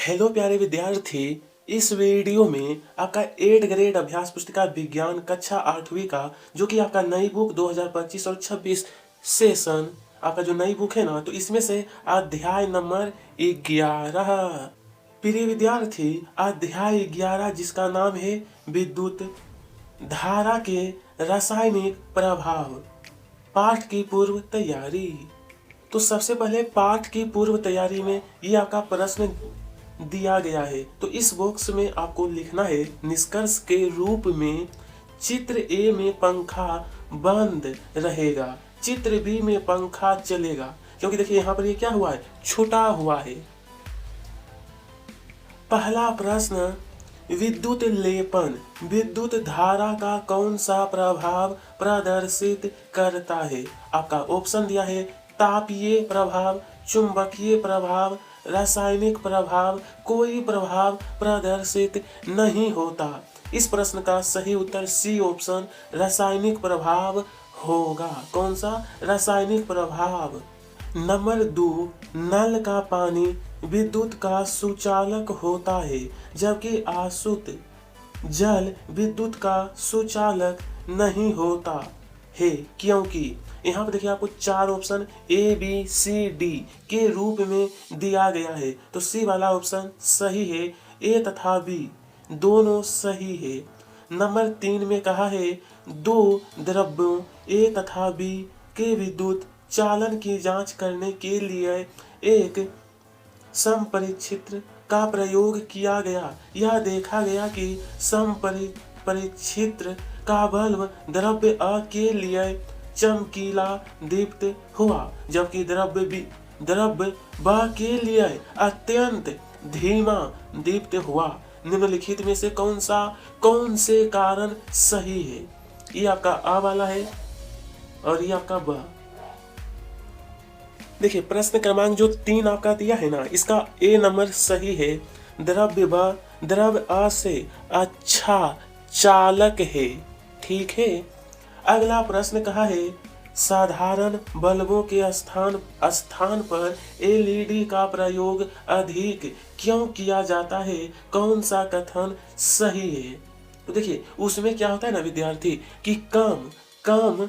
Hello प्यारे विद्यार्थी। इस वीडियो में आपका 8 ग्रेड अभ्यास पुस्तिका विज्ञान कक्षा 8वीं का जो कि आपका नई बुक 2025 और 26 सेशन आपका जो नई बुक है ना, तो इसमें से अध्याय नंबर 11। प्रिय विद्यार्थी, अध्याय 11 जिसका नाम है विद्युत धारा के रासायनिक प्रभाव, पाठ की पूर्व तैयारी। तो सबसे पहले पाठ की पूर्व तैयारी में ये आपका प्रश्न दिया गया है। तो इस बॉक्स में आपको लिखना है निष्कर्ष के रूप में चित्र ए में पंखा बंद रहेगा, चित्र बी में पंखा चलेगा। क्योंकि देखिए यहाँ पर ये क्या हुआ है, छूटा हुआ है। पहला प्रश्न, विद्युत लेपन विद्युत धारा का कौन सा प्रभाव प्रदर्शित करता है? आपका ऑप्शन दिया है तापीय प्रभाव, चुंबकीय प्रभाव, रासायनिक प्रभाव, कोई प्रभाव प्रदर्शित नहीं होता। इस प्रश्न का सही उत्तर सी ऑप्शन रासायनिक प्रभाव होगा। कौन सा? रासायनिक प्रभाव। नंबर 2, नल का पानी विद्युत का सुचालक होता है जबकि आसुत जल विद्युत का सुचालक नहीं होता है। क्योंकि यहाँ पर देखिए आपको 4 option A B C D के रूप में दिया गया है। तो सी वाला ऑप्शन सही है, ए तथा बी दोनों सही है। नंबर 3 में कहा है दो द्रव्यों ए तथा बी के विद्युत चालन की जांच करने के लिए एक समपरिक्षित्र का प्रयोग किया गया। यह देखा गया कि समपरिक्षित्र का बल्ब द्रव्य अ के लिए चमकीला दीप्त हुआ जबकि द्रव्य ब के लिए अत्यंत धीमा दीप्त हुआ। निम्नलिखित में से कौन से कारण सही है? ये आपका आ वाला है और ये आपका ब। देखिए प्रश्न क्रमांक जो 3 आपका दिया है ना, इसका ए नंबर सही है। द्रव्य ब द्रव्य अ से अच्छा चालक है। ठीक है। अगला प्रश्न कहा है साधारण बल्बों के स्थान पर एलईडी का प्रयोग अधिक क्यों किया जाता है? कौन सा कथन सही है? तो देखिए उसमें क्या होता है ना विद्यार्थी कि कम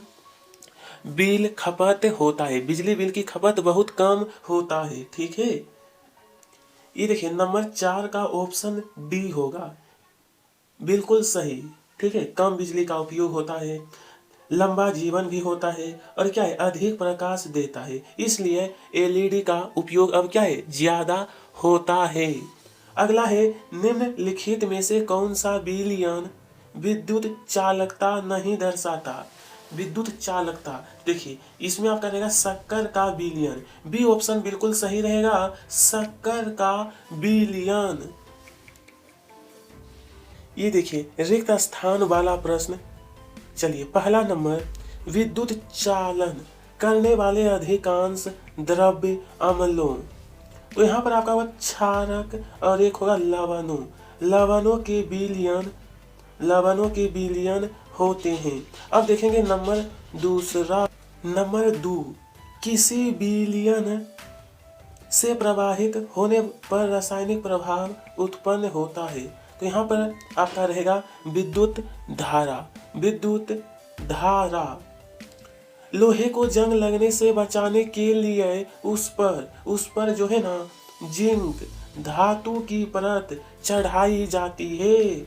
बिल खपत होता है, बिजली बिल की खपत बहुत कम होता है। ठीक है। ये देखिए नंबर 4 का ऑप्शन डी होगा, बिल्कुल सही। ठीक है। कम बिजली का उपयोग होता है, लंबा जीवन भी होता है और क्या है, अधिक प्रकाश देता है, इसलिए एलईडी का उपयोग अब क्या है, ज्यादा होता है। अगला है निम्नलिखित में से कौन सा विलयन विद्युत चालकता नहीं दर्शाता? विद्युत चालकता, देखिए इसमें आपका रहेगा शक्कर का विलयन। बी ऑप्शन बिल्कुल सही रहेगा, शक्कर का विलयन। ये देखिए रिक्त स्थान वाला प्रश्न। चलिए पहला नंबर, विद्युत चालन करने वाले अधिकांश द्रव्य अम्लों। तो यहाँ पर आपका होगा क्षारक और एक होगा लवणों। लवणों के विलयन होते हैं। अब देखेंगे नंबर दूसरा। नंबर 2, किसी विलयन से प्रवाहित होने पर रासायनिक प्रभाव उत्पन्न होता है। तो यहाँ पर आपका रहेगा विद्युत धारा। लोहे को जंग लगने से बचाने के लिए उस पर जो है ना जिंक धातु की परत चढ़ाई जाती है।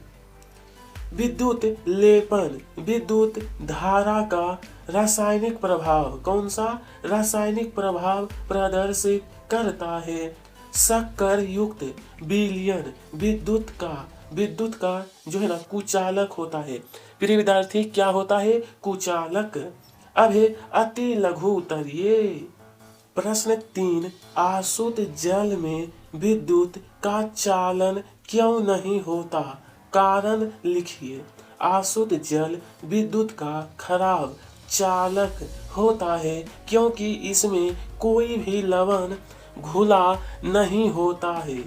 विद्युत लेपन विद्युत धारा का रासायनिक प्रभाव, कौन सा रासायनिक प्रभाव प्रदर्शित करता है? शक्कर युक्त विलयन विद्युत का जो है ना कुचालक होता है। प्रिय विद्यार्थी क्या होता है? कुचालक। अब है अति लघु उत्तरीय। प्रश्न 3, आसुत जल में विद्युत का चालन क्यों नहीं होता? कारण लिखिए। आसुत जल विद्युत का खराब चालक होता है क्योंकि इसमें कोई भी लवण घुला नहीं होता है।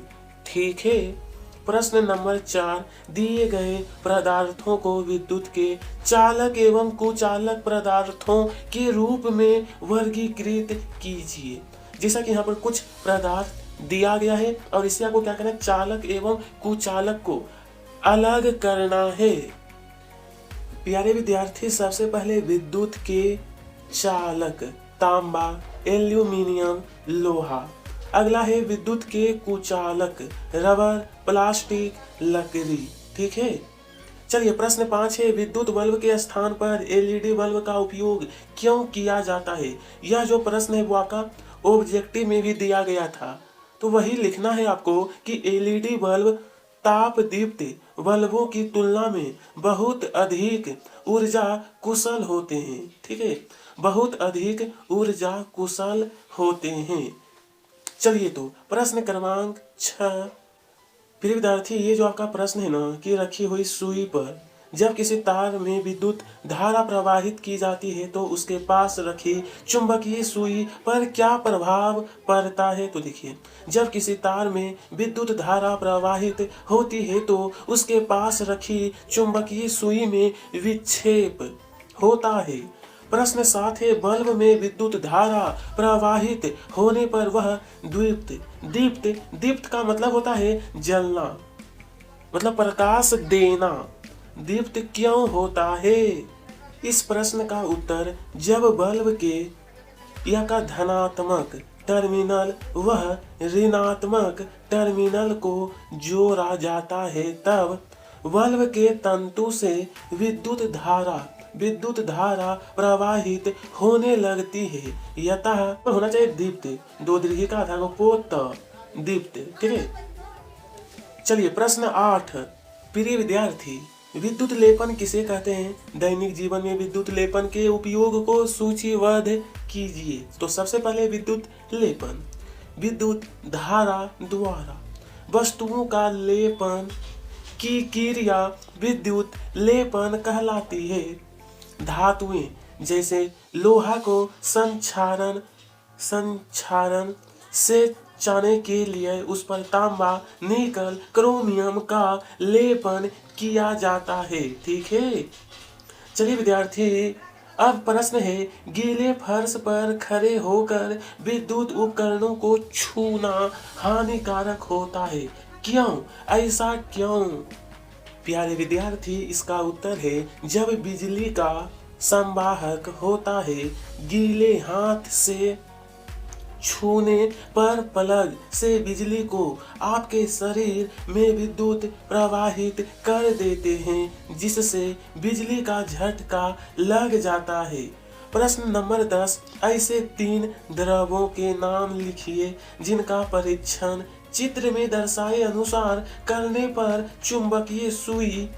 ठीक है। प्रश्न नंबर 4, दिए गए पदार्थों को विद्युत के चालक एवं कुचालक पदार्थों के रूप में वर्गीकृत कीजिए। जैसा कि यहाँ पर कुछ पदार्थ दिया गया है और इससे आपको क्या करना है, चालक एवं कुचालक को अलग करना है। प्यारे विद्यार्थी, सबसे पहले विद्युत के चालक तांबा, एल्यूमिनियम, लोहा। अगला है विद्युत के कुचालक रबर, प्लास्टिक, लकड़ी। ठीक है। चलिए प्रश्न 5 है, विद्युत बल्ब के स्थान पर एलईडी बल्ब का उपयोग क्यों किया जाता है। यह जो प्रश्न है वो आपका ऑब्जेक्टिव में भी दिया गया था, तो वही लिखना है आपको कि एलईडी बल्ब ताप दीप्त बल्बों की तुलना में बहुत अधिक ऊर्जा कुशल होते हैं। ठीक है, बहुत अधिक ऊर्जा कुशल होते हैं। चलिए तो प्रश्न क्रमांक 6। प्रिय विद्यार्थी, ये जो आपका प्रश्न है ना कि रखी हुई सुई पर जब किसी तार में विद्युत धारा प्रवाहित की जाती है तो उसके पास रखी चुंबकीय सुई पर क्या प्रभाव पड़ता है। तो देखिए, जब किसी तार में विद्युत धारा प्रवाहित होती है तो उसके पास रखी चुंबकीय सुई में विक्षेप होता है। प्रश्न 7 है, बल्ब में विद्युत धारा प्रवाहित होने पर वह दीप्त दीप्त दीप्त का मतलब होता है जलना, मतलब प्रकाश देना। दीप्त क्यों होता है। इस प्रश्न का उत्तर, जब बल्ब के या का धनात्मक टर्मिनल वह ऋणात्मक टर्मिनल को जोड़ा जाता है तब बल्ब के तंतु से विद्युत धारा प्रवाहित होने लगती है। यतः होना चाहिए दीप्त, दो दीर्घी का था पोत दीप्त। ठीक है। चलिए प्रश्न 8। प्रिय विद्यार्थी, विद्युत लेपन किसे कहते हैं। दैनिक जीवन में विद्युत लेपन के उपयोग को सूचीबद्ध कीजिए। तो सबसे पहले विद्युत लेपन, विद्युत धारा द्वारा वस्तुओं का लेपन की क्रिया विद्युत लेपन कहलाती है। धातुएं जैसे लोहा को संक्षारण से बचाने के लिए उस पर तांबा, निकल, क्रोमियम का लेपन किया जाता है। ठीक है। चलिए विद्यार्थी, अब प्रश्न है, गीले फर्श पर खड़े होकर विद्युत उपकरणों को छूना हानिकारक होता है। क्यों, ऐसा क्यों। प्यारे विद्यार्थी, इसका उत्तर है, जब बिजली का संवाहक होता है, गीले हाथ से छूने पर प्लग से बिजली को आपके शरीर में विद्युत प्रवाहित कर देते हैं, जिससे बिजली का झटका लग जाता है। प्रश्न नंबर 10, ऐसे 3 द्रवों के नाम लिखिए जिनका परीक्षण चित्र में दर्शाए अनुसार करने पर चुंबकीय सुई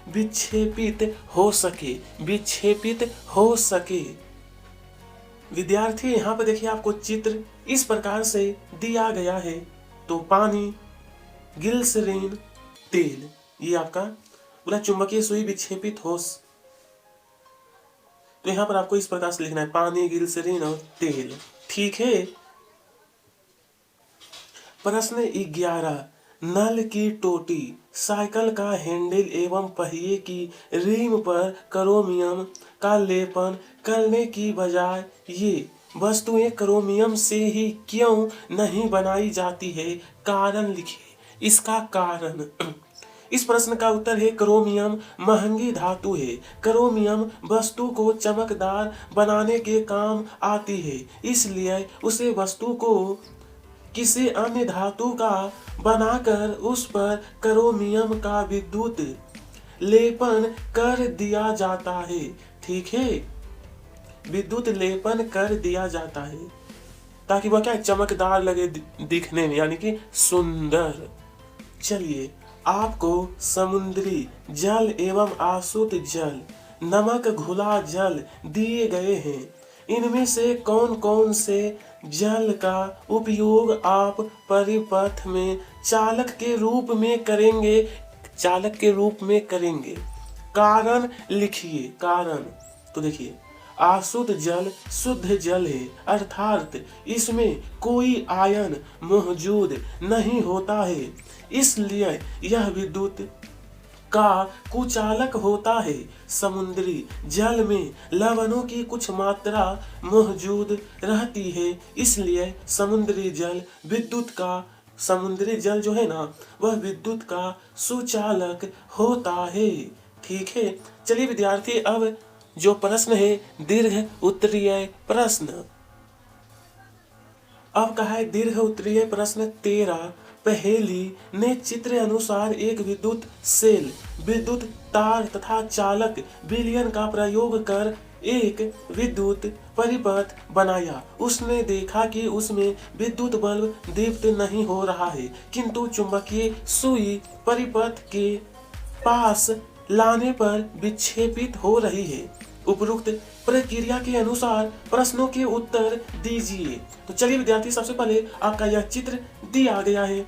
विक्षेपित हो सके। विद्यार्थी, यहाँ पर देखिए आपको चित्र इस प्रकार से दिया गया है। तो पानी, ग्लिसरीन, तेल, ये आपका बोला चुंबकीय सुई विक्षेपित हो। तो यहाँ पर आपको इस प्रकार से लिखना है, पानी, ग्लिसरीन और तेल। ठीक है। प्रश्न 11, नल की टोटी, साइकिल का हैंडल एवं पहिए की रिम पर क्रोमियम का लेपन करने की बजाय ये वस्तुएं क्रोमियम से ही क्यों नहीं बनाई जाती है। कारण लिखिए। इसका कारण, इस प्रश्न का उत्तर है, क्रोमियम महंगी धातु है। क्रोमियम वस्तु को चमकदार बनाने के काम आती है, इसलिए उसे वस्तु को किसी अन्य धातु का बनाकर उस पर क्रोमियम का विद्युत लेपन कर दिया जाता है। ठीक है, विद्युत लेपन कर दिया जाता है ताकि वह क्या चमकदार लगे दिखने में, यानी कि सुंदर। चलिए, आपको समुद्री जल एवं आसुत जल, नमक घुला जल दिए गए हैं। इनमें से कौन कौन से जल का उपयोग आप परिपथ में चालक के रूप में करेंगे। कारण लिखिए। कारण, तो देखिए, आसुत जल शुद्ध जल है, अर्थात इसमें कोई आयन मौजूद नहीं होता है, इसलिए यह विद्युत का कुचालक होता है। समुद्री जल में लवणों की कुछ मात्रा मौजूद रहती है, इसलिए समुद्री जल जो है ना वह विद्युत का सुचालक होता है। ठीक है, चलिए विद्यार्थी, अब जो प्रश्न है दीर्घ उत्तरीय प्रश्न। अब कहा है दीर्घ उत्तरीय प्रश्न 13। पहेली ने चित्र अनुसार एक विद्युत सेल, विद्युत तार तथा चालक विलयन का प्रयोग कर एक विद्युत परिपथ बनाया। उसने देखा कि उसमें विद्युत बल्ब दीप्त नहीं हो रहा है, किंतु चुंबकीय सुई परिपथ के पास लाने पर विक्षेपित हो रही है। उपरोक्त प्रक्रिया के अनुसार प्रश्नों के उत्तर दीजिए। तो चलिए विद्यार्थी, सबसे पहले आपका यह चित्र दिया गया है।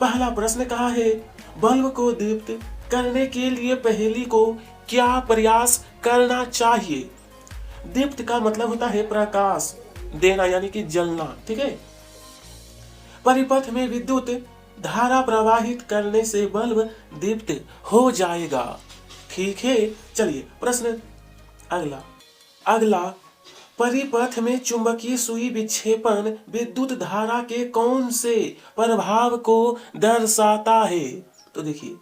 पहला प्रश्न कहा है, बल्ब को दीप्त करने के लिए पहेली को क्या प्रयास करना चाहिए। दीप्त का मतलब होता है प्रकाश देना, यानी कि जलना। ठीक है, परिपथ में विद्युत धारा प्रवाहित करने से बल्ब दीप्त हो जाएगा। ठीक है, चलिए प्रश्न अगला परिपथ में चुंबकीय सुई विक्षेपण विद्युत धारा के कौन से प्रभाव को दर्शाता है। तो देखिए,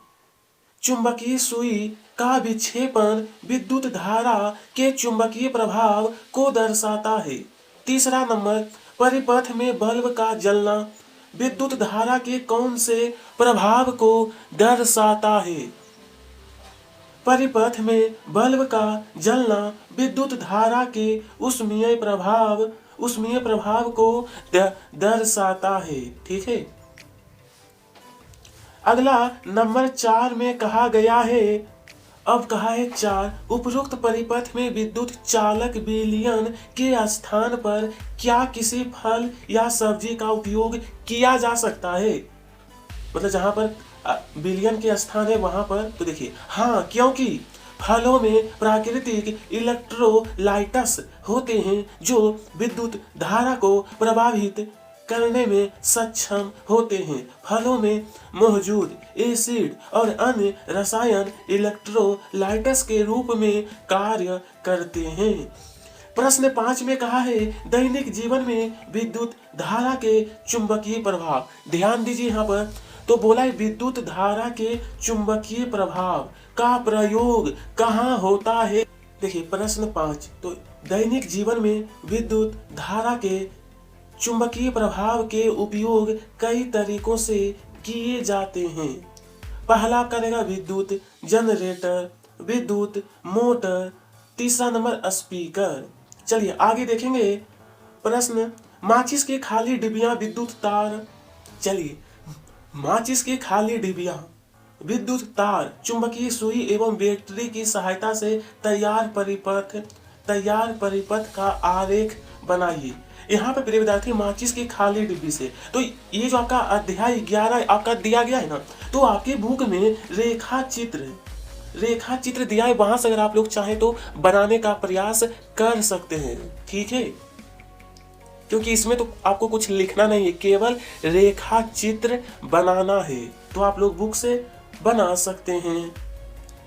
चुंबकीय सुई का विक्षेपण विद्युत धारा के चुंबकीय प्रभाव को दर्शाता है। तीसरा नंबर, परिपथ में बल्ब का जलना विद्युत धारा के कौन से प्रभाव को दर्शाता है। परिपथ में बल्ब का जलना विद्युत धारा के ऊष्मीय प्रभाव को दर्शाता है। ठीक है, अगला नंबर 4 में कहा गया है, अब कहा है 4, उपरोक्त परिपथ में विद्युत चालक विलयन के स्थान पर क्या किसी फल या सब्जी का उपयोग किया जा सकता है। मतलब जहां पर विलयन के स्थान है वहां पर, तो देखिए हाँ, क्योंकि फलों में प्राकृतिक इलेक्ट्रोलाइट्स होते हैं जो विद्युत धारा को प्रभावित करने में सक्षम होते हैं। फलों में मौजूद एसिड और अन्य रसायन इलेक्ट्रोलाइट्स के रूप में कार्य करते हैं। प्रश्न 5 में कहा है, दैनिक जीवन में विद्युत धारा के चुंबकीय प्रभाव। ध्यान दीजिए यहाँ पर, तो बोला है विद्युत धारा के चुंबकीय प्रभाव का प्रयोग कहाँ होता है। देखिए प्रश्न 5, तो दैनिक जीवन में विद्युत धारा के चुंबकीय प्रभाव के उपयोग कई तरीकों से किए जाते हैं। पहला करेगा विद्युत जनरेटर, विद्युत मोटर, तीसरा नंबर स्पीकर। चलिए आगे देखेंगे प्रश्न, माचिस की खाली डिबिया विद्युत तार। चलिए, माचिस की खाली डिबिया विद्युत तार, चुंबकीय सुई एवं बैटरी की सहायता से तैयार परिपथ का आरेख बनाइए। यहाँ पे प्रिय विद्यार्थी, माचिस की खाली डिब्बी से, तो ये जो आपका अध्याय 11 आपका दिया गया है ना, तो आपके बुक में रेखा चित्र दिया है, वहां से अगर आप लोग चाहें तो बनाने का प्रयास कर सकते हैं। ठीक है, क्योंकि इसमें तो आपको कुछ लिखना नहीं है, केवल रेखा चित्र बनाना है, तो आप लोग बुक से बना सकते हैं।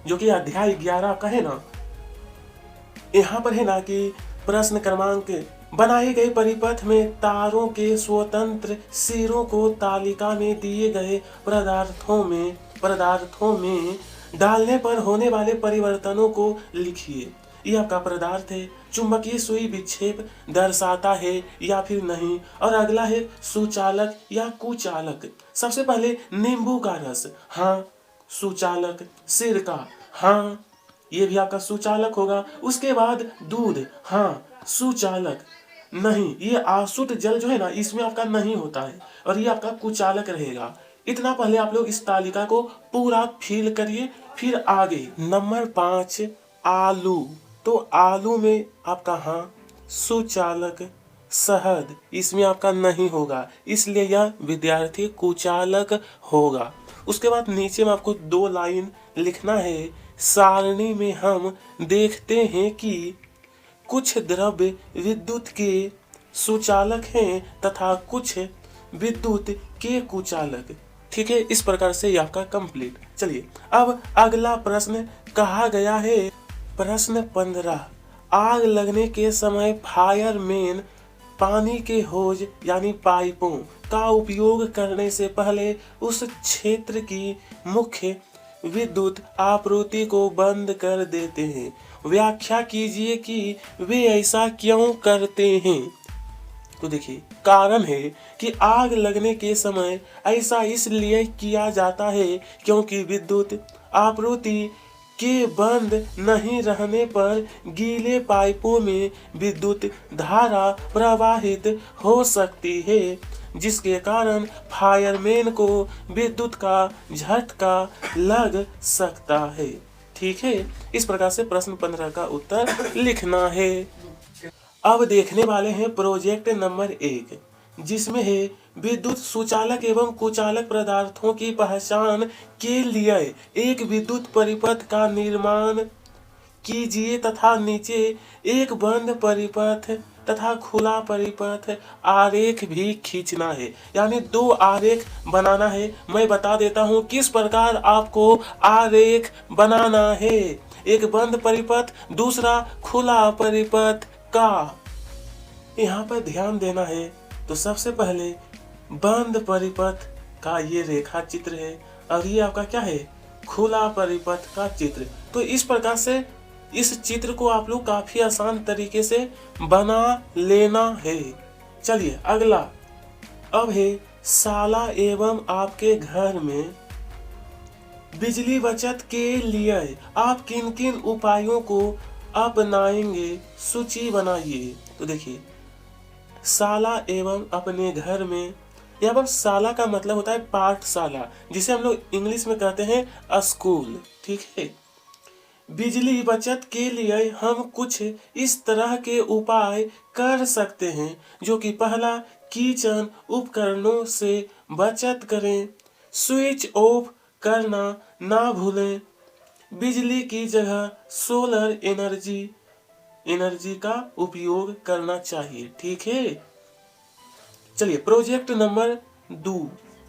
जो कि अध्याय 11 का है ना, यहाँ पर है ना कि प्रश्न क्रमांक, बनाए गए परिपथ में तारों के स्वतंत्र सिरों को तालिका में दिए गए पदार्थों में डालने पर होने वाले परिवर्तनों को लिखिए। यह आपका पदार्थ है, चुंबकीय सुई विक्षेप दर्शाता है या फिर नहीं। और अगला है सुचालक या कुचालक। सबसे पहले नींबू का रस, हाँ सुचालक। सिरका, हाँ ये भी आपका सुचालक होगा। उसके बाद दूध, हाँ सुचालक। नहीं, ये आसुत जल जो है ना, इसमें आपका नहीं होता है और ये आपका कुचालक रहेगा। इतना पहले आप लोग इस तालिका को पूरा फिल करिए, फिर आगे। नंबर 5 आलू, तो आलू में आपका हाँ सुचालक। शहद, इसमें आपका नहीं होगा, इसलिए यह विद्यार्थी कुचालक होगा। उसके बाद नीचे में आपको 2 लाइन लिखना है। सारणी में हम देखते हैं कि कुछ द्रव्य विद्युत के सुचालक हैं तथा कुछ विद्युत के कुचालक। ठीक है, इस प्रकार से ये आपका कंप्लीट। चलिए अब अगला प्रश्न कहा गया है, प्रश्न 15, आग लगने के समय फायरमैन पानी के होज यानी पाइपों का उपयोग करने से पहले उस क्षेत्र की मुख्य विद्युत आपूर्ति को बंद कर देते हैं। व्याख्या कीजिए कि वे ऐसा क्यों करते हैं। तो देखिए, कारण है कि आग लगने के समय ऐसा इसलिए किया जाता है क्योंकि विद्युत आपूर्ति के बंद नहीं रहने पर गीले पाइपों में विद्युत धारा प्रवाहित हो सकती है, जिसके कारण फायरमैन को विद्युत का झटका लग सकता है। ठीक है, इस प्रकार से प्रश्न 15 का उत्तर लिखना है। अब देखने वाले हैं प्रोजेक्ट नंबर 1, जिसमें है विद्युत सुचालक एवं कुचालक पदार्थों की पहचान के लिए एक विद्युत परिपथ का निर्माण कीजिए तथा नीचे एक बंद परिपथ तथा खुला परिपथ आरेख भी खींचना है। यानी 2 आरेख बनाना है। मैं बता देता हूं किस प्रकार आपको आरेख बनाना है। एक बंद परिपथ, दूसरा खुला परिपथ का यहाँ पर ध्यान देना है। तो सबसे पहले बंद परिपथ का ये रेखा चित्र है और ये आपका क्या है, खुला परिपथ का चित्र। तो इस प्रकार से इस चित्र को आप लोग काफी आसान तरीके से बना लेना है। चलिए अगला अब है शाला एवं आपके घर में बिजली बचत के लिए आप किन किन उपायों को अपनाएंगे, सूची बनाइए। तो देखिए, शाला एवं अपने घर में, यहाँ पर शाला का मतलब होता है पाठशाला, जिसे हम लोग इंग्लिश में कहते हैं स्कूल। ठीक है, बिजली बचत के लिए हम कुछ इस तरह के उपाय कर सकते हैं, जो कि पहला, किचन उपकरणों से बचत करें, स्विच ऑफ करना ना भूलें, बिजली की जगह सोलर एनर्जी का उपयोग करना चाहिए। ठीक है, चलिए प्रोजेक्ट नंबर 2,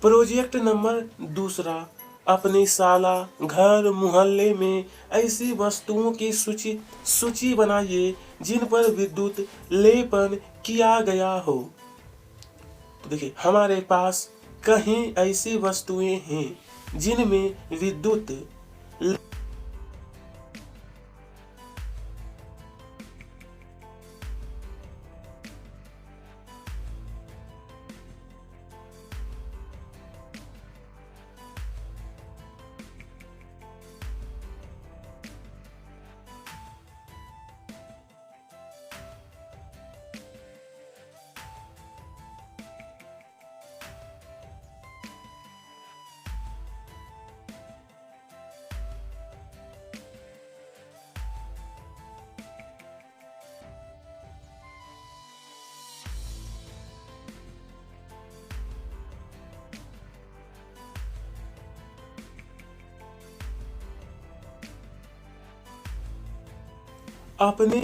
प्रोजेक्ट नंबर 2, अपनी शाला, घर, मोहल्ले में ऐसी वस्तुओं की सूची बनाइए जिन पर विद्युत लेपन किया गया हो। तो देखिए, हमारे पास कहीं ऐसी वस्तुएं हैं जिनमें विद्युत अपने